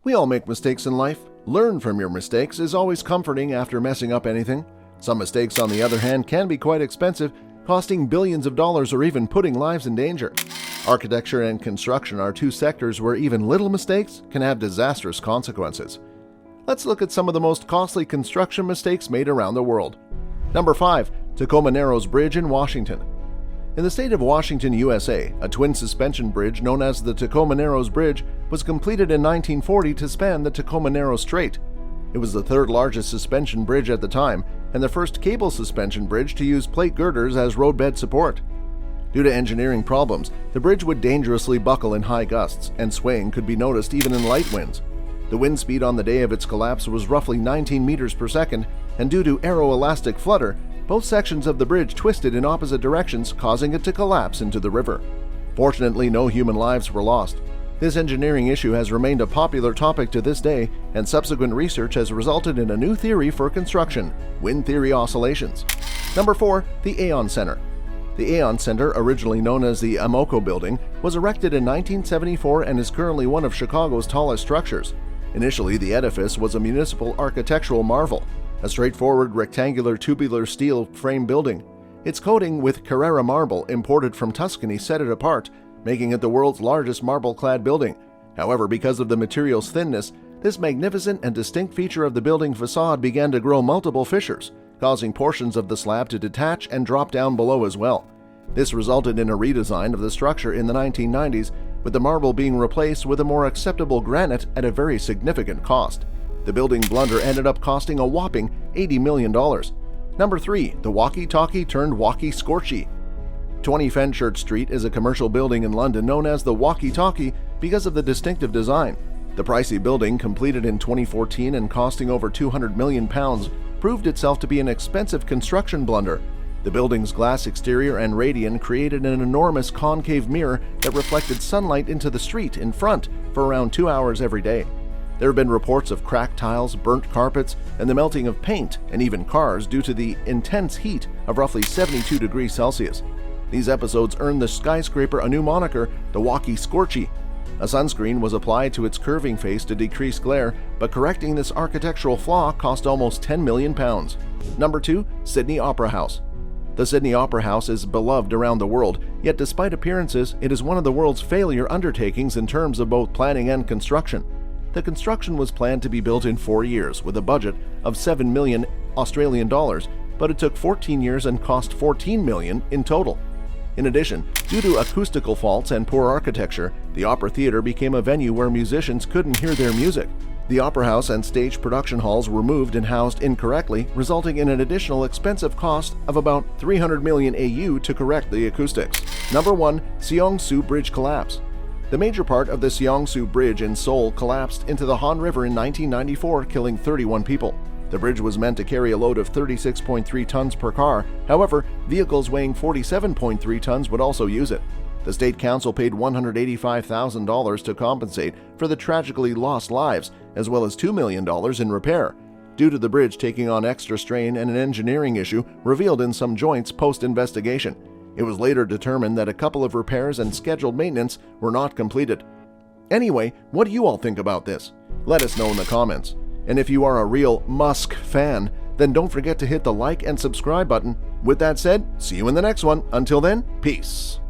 We all make mistakes in life. Learn from your mistakes is always comforting after messing up anything. Some mistakes, on the other hand, can be quite expensive, costing billions of dollars or even putting lives in danger. Architecture and construction are two sectors where even little mistakes can have disastrous consequences. Let's look at some of the most costly construction mistakes made around the world. Number 5. Tacoma Narrows Bridge in Washington. In the state of Washington, USA, a twin suspension bridge known as the Tacoma Narrows Bridge was completed in 1940 to span the Tacoma Narrows Strait. It was the third largest suspension bridge at the time and the first cable suspension bridge to use plate girders as roadbed support. Due to engineering problems, the bridge would dangerously buckle in high gusts, and swaying could be noticed even in light winds. The wind speed on the day of its collapse was roughly 19 meters per second, and due to aeroelastic flutter, both sections of the bridge twisted in opposite directions, causing it to collapse into the river. Fortunately, no human lives were lost. This engineering issue has remained a popular topic to this day, and subsequent research has resulted in a new theory for construction: wind theory oscillations. Number 4. The Aon Center. The Aon Center, originally known as the Amoco Building, was erected in 1974 and is currently one of Chicago's tallest structures. Initially, the edifice was a municipal architectural marvel, a straightforward rectangular tubular steel frame building. Its coating with Carrara marble imported from Tuscany set it apart, making it the world's largest marble-clad building. However, because of the material's thinness, this magnificent and distinct feature of the building facade began to grow multiple fissures, causing portions of the slab to detach and drop down below as well. This resulted in a redesign of the structure in the 1990s, with the marble being replaced with a more acceptable granite at a very significant cost. The building blunder ended up costing a whopping $80 million. Number 3. The Walkie-Talkie turned Walkie-Scorchy. 20 Fenchurch Street is a commercial building in London known as the Walkie-Talkie because of the distinctive design. The pricey building, completed in 2014 and costing over £200 million, proved itself to be an expensive construction blunder. The building's glass exterior and radian created an enormous concave mirror that reflected sunlight into the street in front for around 2 hours every day. There have been reports of cracked tiles, burnt carpets, and the melting of paint and even cars due to the intense heat of roughly 72 degrees Celsius. These episodes earned the skyscraper a new moniker, the Walkie-Scorchy. A sunscreen was applied to its curving face to decrease glare, but correcting this architectural flaw cost almost £10 million. Number 2. Sydney Opera House. The Sydney Opera House is beloved around the world, yet despite appearances, it is one of the world's failure undertakings in terms of both planning and construction. The construction was planned to be built in 4 years with a budget of $7 million Australian dollars, but it took 14 years and cost $14 million in total. In addition, due to acoustical faults and poor architecture, the Opera Theatre became a venue where musicians couldn't hear their music. The Opera House and stage production halls were moved and housed incorrectly, resulting in an additional expensive cost of about 300 million AU to correct the acoustics. Number 1. Seong-Su Bridge Collapse. The major part of the Seong-Su Bridge in Seoul collapsed into the Han River in 1994, killing 31 people. The bridge was meant to carry a load of 36.3 tons per car. However, vehicles weighing 47.3 tons would also use it. The state council paid $185,000 to compensate for the tragically lost lives, as well as $2 million in repair, due to the bridge taking on extra strain and an engineering issue revealed in some joints post-investigation. It was later determined that a couple of repairs and scheduled maintenance were not completed. Anyway, what do you all think about this? Let us know in the comments. And if you are a real Musk fan, then don't forget to hit the like and subscribe button. With that said, see you in the next one. Until then, peace.